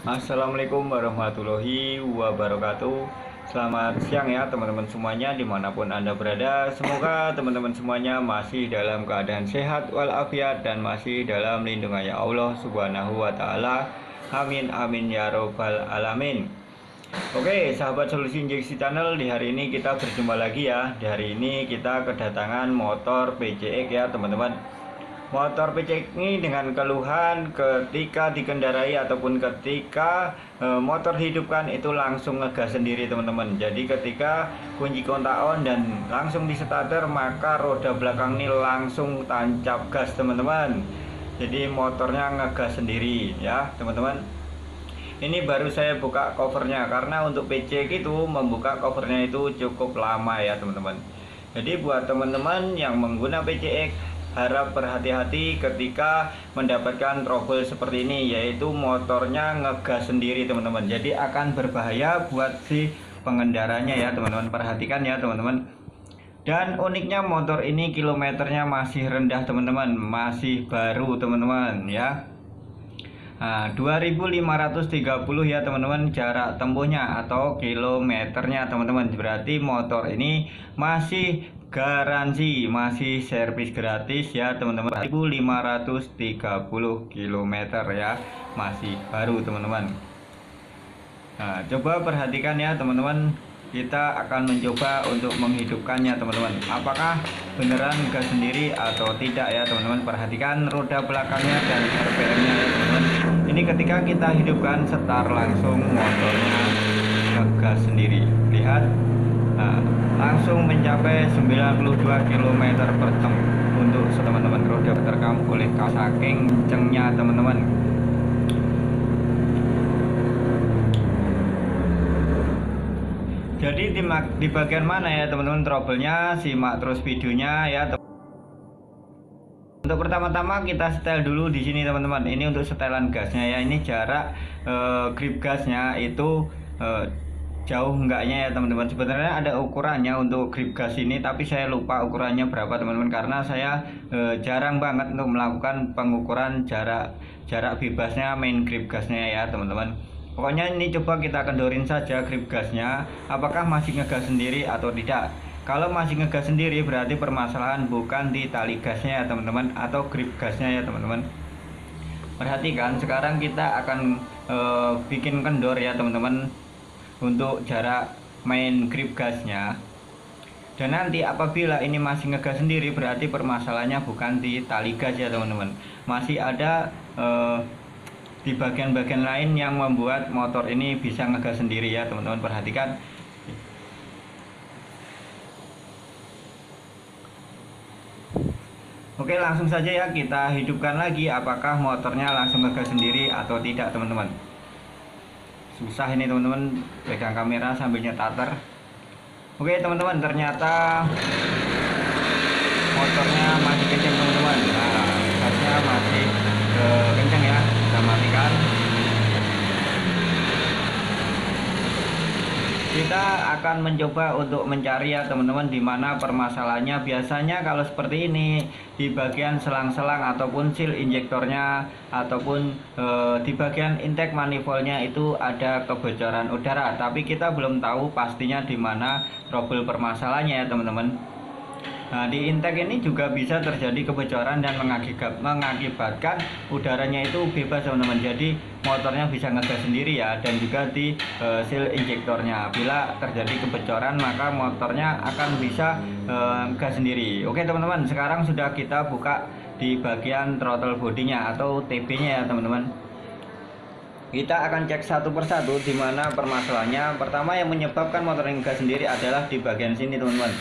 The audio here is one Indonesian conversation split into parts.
Assalamualaikum warahmatullahi wabarakatuh. Selamat siang ya teman-teman semuanya dimanapun Anda berada. Semoga teman-teman semuanya masih dalam keadaan sehat walafiat dan masih dalam lindungannya Allah Subhanahu wa Ta'ala. Amin amin ya robbal alamin. Oke, sahabat Solusi Injeksi Channel, di hari ini kita berjumpa lagi ya. Di hari ini kita kedatangan motor PCX ya teman-teman. Motor PCX ini dengan keluhan ketika dikendarai ataupun ketika motor hidupkan itu langsung ngegas sendiri teman-teman. Jadi ketika kunci kontak on dan langsung di starter, maka roda belakang ini langsung tancap gas teman-teman. Jadi motornya ngegas sendiri ya teman-teman. Ini baru saya buka covernya karena untuk PCX itu membuka covernya itu cukup lama ya teman-teman. Jadi buat teman-teman yang mengguna PCX, harap berhati-hati ketika mendapatkan trouble seperti ini, yaitu motornya ngegas sendiri teman-teman. Jadi akan berbahaya buat si pengendaranya ya teman-teman. Perhatikan ya teman-teman. Dan uniknya motor ini kilometernya masih rendah teman-teman, masih baru teman-teman ya. Nah, 2530 ya teman-teman jarak tempuhnya atau kilometernya teman-teman. Berarti motor ini masih garansi, masih servis gratis ya teman-teman. 1530 km ya, masih baru teman-teman. Nah, coba perhatikan ya teman-teman. Kita akan mencoba untuk menghidupkannya teman-teman. Apakah beneran gas sendiri atau tidak ya teman-teman. Perhatikan roda belakangnya dan RPM-nya ya teman-teman. Ini ketika kita hidupkan setar langsung motornya ngegas sendiri. Lihat, nah, langsung mencapai 92 km per jam untuk teman-teman. Roda terekam oleh saking kencengnya teman-teman. Jadi di bagian mana ya teman-teman trouble-nya, simak terus videonya ya. Untuk pertama-tama kita setel dulu di sini teman-teman. Ini untuk setelan gasnya ya. Ini jarak grip gasnya itu jauh enggaknya ya teman-teman. Sebenarnya ada ukurannya untuk grip gas ini, tapi saya lupa ukurannya berapa teman-teman, karena saya jarang banget untuk melakukan pengukuran jarak bebasnya main grip gasnya ya teman-teman. Pokoknya ini coba kita kendorin saja grip gasnya, apakah masih ngegas sendiri atau tidak. Kalau masih ngegas sendiri berarti permasalahan bukan di tali gasnya ya teman-teman, atau grip gasnya ya teman-teman. Perhatikan, sekarang kita akan bikin kendor ya teman-teman untuk jarak main grip gasnya. Dan nanti apabila ini masih ngegas sendiri berarti permasalahannya bukan di tali gas ya teman-teman, masih ada di bagian-bagian lain yang membuat motor ini bisa ngegas sendiri ya teman-teman. Perhatikan. Oke, langsung saja ya kita hidupkan lagi, apakah motornya langsung ngegas sendiri atau tidak teman-teman. Susah ini teman-teman pegang kamera sambil nyetater. Oke teman-teman, ternyata motornya masih kencang teman-teman. Nah, gasnya masih kencang ya. Kita matikan. Kita akan mencoba untuk mencari ya teman-teman di mana permasalahannya. Biasanya kalau seperti ini di bagian selang-selang ataupun seal injektornya ataupun di bagian intake manifoldnya itu ada kebocoran udara, tapi kita belum tahu pastinya di mana trouble permasalahannya ya teman-teman. Nah, di intake ini juga bisa terjadi kebocoran dan mengakibatkan udaranya itu bebas teman-teman. Jadi motornya bisa ngegas sendiri ya, dan juga di seal injektornya. Bila terjadi kebocoran maka motornya akan bisa gas sendiri. Oke teman-teman, sekarang sudah kita buka di bagian throttle bodinya atau TB-nya ya teman-teman. Kita akan cek satu persatu di mana permasalahannya. Pertama, yang menyebabkan motor ngegas sendiri adalah di bagian sini teman-teman.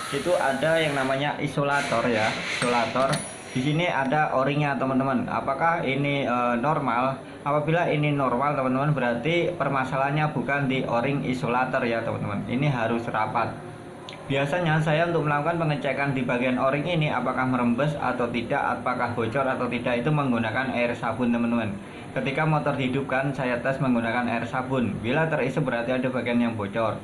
Itu ada yang namanya isolator ya, isolator. Di sini ada o-ringnya teman-teman. Apakah ini normal? Apabila ini normal teman-teman, berarti permasalahannya bukan di o-ring isolator ya teman-teman. Ini harus rapat. Biasanya saya untuk melakukan pengecekan di bagian o-ring ini apakah merembes atau tidak, apakah bocor atau tidak, itu menggunakan air sabun teman-teman. Ketika motor dihidupkan saya tes menggunakan air sabun. Bila terisi berarti ada bagian yang bocor.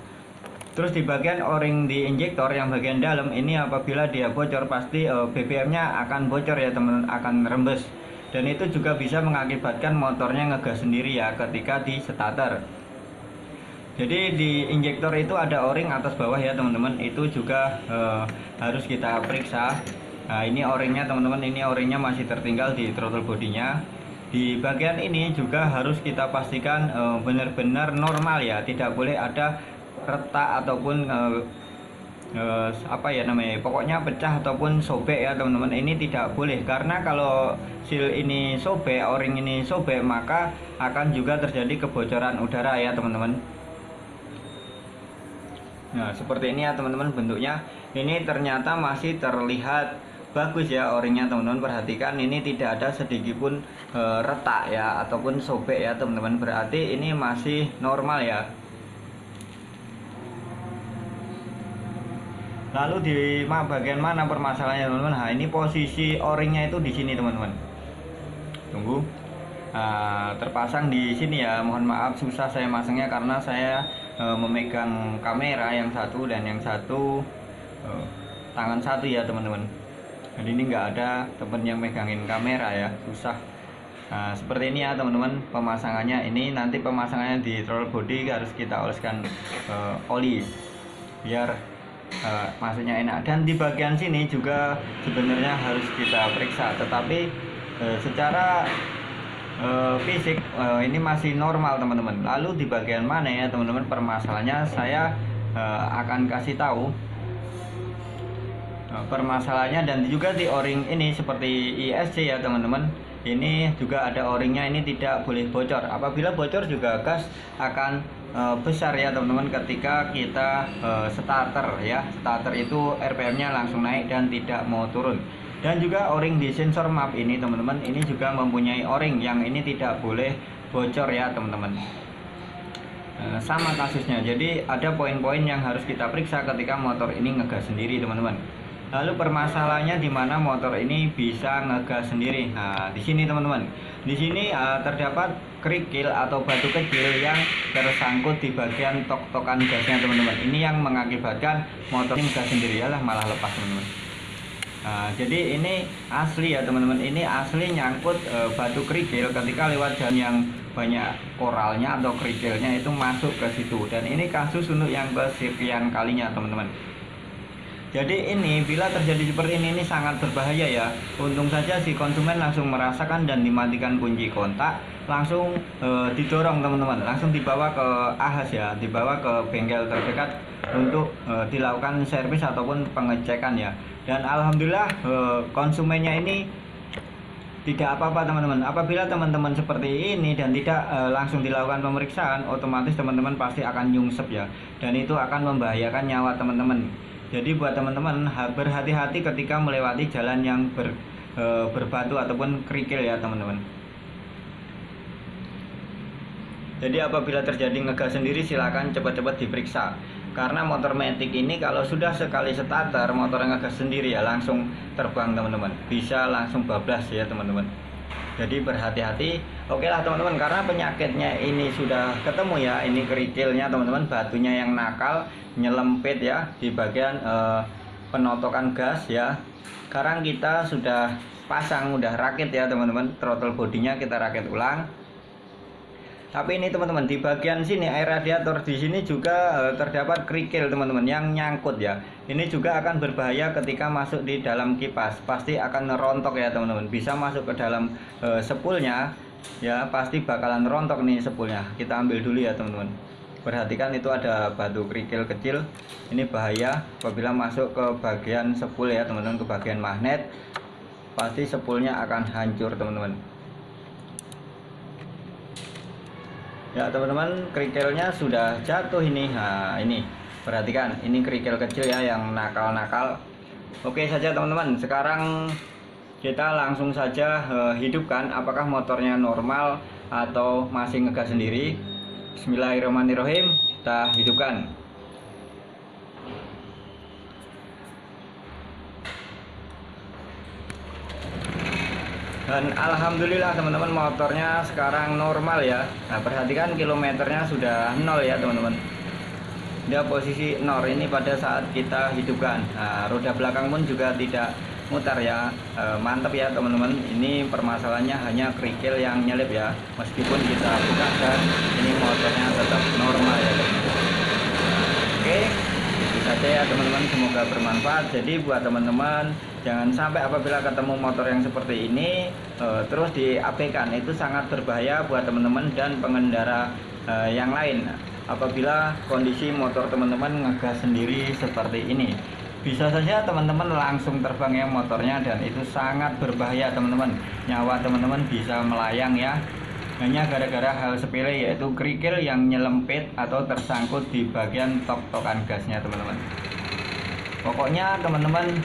Terus di bagian o-ring di injektor yang bagian dalam ini apabila dia bocor pasti BBM-nya akan bocor ya teman, akan rembes. dan itu juga bisa mengakibatkan motornya ngegas sendiri ya ketika di starter. Jadi di injektor itu ada o-ring atas bawah ya teman-teman, itu juga harus kita periksa. Nah ini o-ringnya teman-teman, ini o-ringnya masih tertinggal di throttle bodinya. Di bagian ini juga harus kita pastikan benar-benar normal ya, tidak boleh ada retak ataupun apa ya namanya, pokoknya pecah ataupun sobek ya teman-teman. Ini tidak boleh, karena kalau seal ini sobek, o-ring ini sobek, maka akan juga terjadi kebocoran udara ya teman-teman. Nah seperti ini ya teman-teman bentuknya. Ini ternyata masih terlihat bagus ya o-ringnya teman-teman. Perhatikan ini tidak ada sedikit pun retak ya ataupun sobek ya teman-teman, berarti ini masih normal ya. Lalu di bagian mana permasalahannya teman-teman? Nah ini posisi o-ringnya itu di sini teman-teman. Tunggu. Terpasang di sini ya, mohon maaf susah saya masangnya karena saya memegang kamera yang satu dan yang satu tangan satu ya teman-teman. Jadi ini nggak ada temen yang megangin kamera ya, susah. Nah seperti ini ya teman-teman pemasangannya. Ini nanti pemasangannya di throttle body harus kita oleskan oli biar masuknya enak. Dan di bagian sini juga sebenarnya harus kita periksa, tetapi secara fisik ini masih normal teman-teman. Lalu di bagian mana ya teman-teman permasalahannya, saya akan kasih tahu permasalahannya. Dan juga di o-ring ini seperti ISC ya teman-teman, ini juga ada o-ringnya, ini tidak boleh bocor. Apabila bocor juga gas akan besar ya teman-teman ketika kita starter ya. Starter itu RPM-nya langsung naik dan tidak mau turun. Dan juga o-ring di sensor map ini teman-teman, ini juga mempunyai o-ring yang ini tidak boleh bocor ya teman-teman. Sama kasusnya, jadi ada poin-poin yang harus kita periksa ketika motor ini ngegas sendiri teman-teman. Lalu permasalahannya di mana motor ini bisa ngegas sendiri. Nah di sini teman-teman, di sini terdapat kerikil atau batu kecil yang tersangkut di bagian tok-tokan gasnya teman-teman. Ini yang mengakibatkan motor ini ngegas sendiri, yalah malah lepas teman-teman. Nah, jadi ini asli ya teman-teman, ini asli nyangkut batu kerikil ketika lewat jalan yang banyak koralnya atau kerikilnya itu masuk ke situ. Dan ini kasus untuk yang kesekian kalinya teman-teman. Jadi ini bila terjadi seperti ini sangat berbahaya ya. Untung saja si konsumen langsung merasakan dan dimatikan kunci kontak, langsung didorong teman-teman, langsung dibawa ke AHAS ya, dibawa ke bengkel terdekat untuk dilakukan servis ataupun pengecekan ya. Dan alhamdulillah konsumennya ini tidak apa-apa teman-teman. Apabila teman-teman seperti ini dan tidak langsung dilakukan pemeriksaan, otomatis teman-teman pasti akan nyungsep ya, dan itu akan membahayakan nyawa teman-teman. Jadi buat teman-teman berhati-hati ketika melewati jalan yang berbatu ataupun kerikil ya teman-teman. Jadi apabila terjadi ngegas sendiri silakan cepat-cepat diperiksa. Karena motor matic ini kalau sudah sekali starter motor ngegas sendiri ya langsung terbang teman-teman. Bisa langsung bablas ya teman-teman. Jadi berhati-hati. Oke lah teman-teman, karena penyakitnya ini sudah ketemu ya, ini kerikilnya teman-teman, batunya yang nakal nyelempit ya di bagian penotokan gas ya. Sekarang kita sudah pasang, udah rakit ya teman-teman, throttle bodinya kita rakit ulang. Tapi ini teman-teman di bagian sini air radiator di sini juga terdapat kerikil teman-teman yang nyangkut ya. Ini juga akan berbahaya ketika masuk di dalam kipas, pasti akan rontok ya teman-teman. Bisa masuk ke dalam spoolnya ya, pasti bakalan rontok nih spoolnya. Kita ambil dulu ya teman-teman. Perhatikan itu ada batu kerikil kecil. Ini bahaya apabila masuk ke bagian spool ya teman-teman, ke bagian magnet, pasti spoolnya akan hancur teman-teman. Ya teman-teman, kerikilnya sudah jatuh ini. Nah ini perhatikan, ini kerikil kecil ya yang nakal-nakal. Oke saja teman-teman, sekarang kita langsung saja hidupkan apakah motornya normal atau masih ngegas sendiri. Bismillahirrahmanirrahim, kita hidupkan. Dan alhamdulillah teman-teman, motornya sekarang normal ya. Nah perhatikan kilometernya sudah 0 ya teman-teman. Dia posisi 0 ini pada saat kita hidupkan. Nah roda belakang pun juga tidak mutar ya. Mantap ya teman-teman, ini permasalahannya hanya kerikil yang nyelip ya, meskipun kita buka gas ini motornya tetap normal ya teman-teman. Oke, itu saja ya teman-teman, semoga bermanfaat. Jadi buat teman-teman, jangan sampai apabila ketemu motor yang seperti ini terus diabaikan, itu sangat berbahaya buat teman-teman dan pengendara yang lain. Apabila kondisi motor teman-teman ngegas sendiri seperti ini, bisa saja teman-teman langsung terbang ya motornya, dan itu sangat berbahaya teman-teman. Nyawa teman-teman bisa melayang ya, hanya gara-gara hal sepele, yaitu kerikil yang nyelempit atau tersangkut di bagian tok-tokan gasnya teman-teman. Pokoknya teman-teman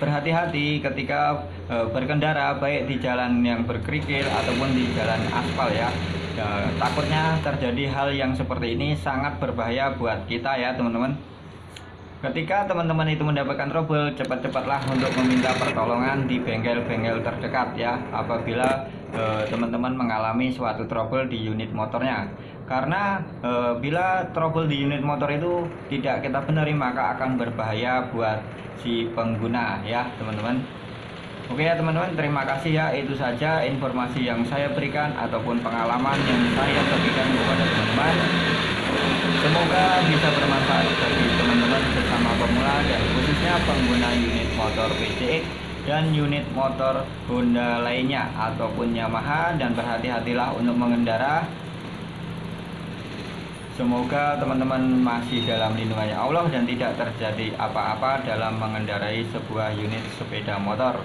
berhati-hati ketika berkendara, baik di jalan yang berkerikil ataupun di jalan aspal ya. Takutnya terjadi hal yang seperti ini, sangat berbahaya buat kita ya teman-teman. Ketika teman-teman itu mendapatkan trouble, cepat-cepatlah untuk meminta pertolongan di bengkel-bengkel terdekat ya, apabila teman-teman mengalami suatu trouble di unit motornya. Karena bila trouble di unit motor itu tidak kita benerin, maka akan berbahaya buat si pengguna ya teman-teman. Oke ya teman-teman, terima kasih ya. Itu saja informasi yang saya berikan ataupun pengalaman yang saya berikan kepada teman-teman. Semoga bisa bermanfaat bagi teman-teman sesama pemula dan khususnya pengguna unit motor PCX dan unit motor Honda lainnya ataupun Yamaha, dan berhati-hatilah untuk mengendara. Semoga teman-teman masih dalam lindungannya Allah dan tidak terjadi apa-apa dalam mengendarai sebuah unit sepeda motor.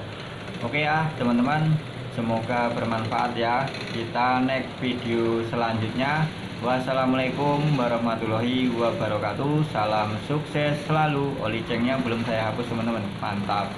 Oke ya teman-teman, semoga bermanfaat ya. Kita next video selanjutnya. Wassalamualaikum warahmatullahi wabarakatuh. Salam sukses selalu. Olicengnya belum saya hapus teman-teman. Mantap.